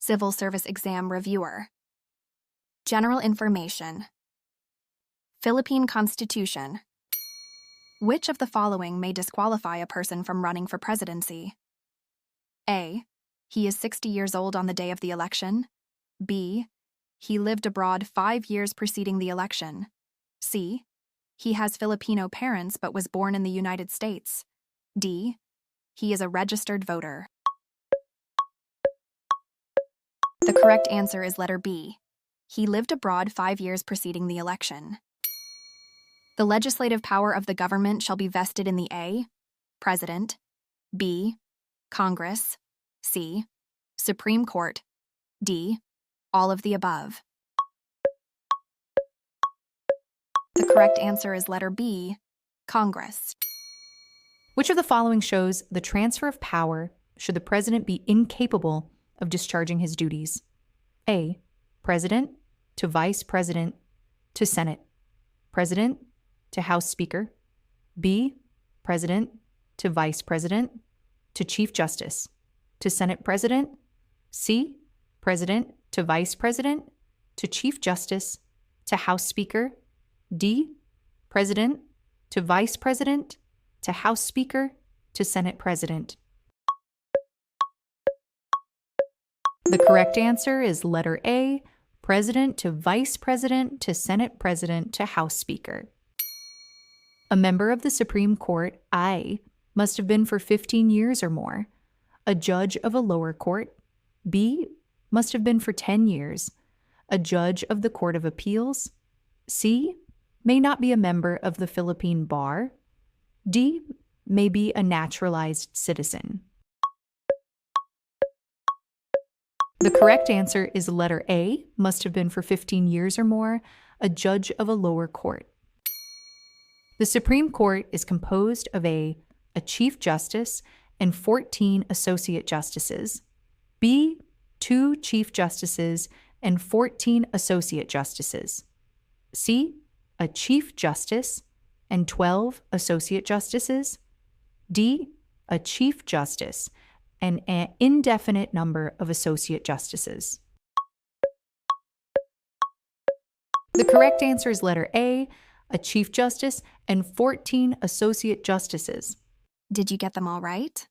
Civil Service Exam Reviewer. General information. Philippine Constitution. Which of the following may disqualify a person from running for presidency? A. He is 60 years old on the day of the election. B. He lived abroad 5 years preceding the election. C. He has Filipino parents but was born in the United States. D. He is a registered voter. The correct answer is letter B. He lived abroad 5 years preceding the election. The legislative power of the government shall be vested in the A. President, B. Congress, C. Supreme Court, D. All of the above. The correct answer is letter B. Congress. Which of the following shows the transfer of power should the president be incapable of discharging his duties? A. President to Vice President to Senate. President to House Speaker. B. President to Vice President to Chief Justice to Senate President. C. President to Vice President to Chief Justice to House Speaker. D. President to Vice President to House Speaker to Senate President. The correct answer is letter A, President to Vice President to Senate President to House Speaker. A member of the Supreme Court, I, must have been for 15 years or more. A judge of a lower court, B, must have been for 10 years. A judge of the Court of Appeals, C, may not be a member of the Philippine Bar. D, may be a naturalized citizen. The correct answer is letter A, must have been for 15 years or more, a judge of a lower court. The Supreme Court is composed of a Chief Justice and 14 Associate Justices. B, 2 Chief Justices and 14 Associate Justices. C, a Chief Justice and 12 Associate Justices. D, a Chief Justice and an indefinite number of Associate Justices. The correct answer is letter A, a Chief Justice and 14 Associate Justices. Did you get them all right?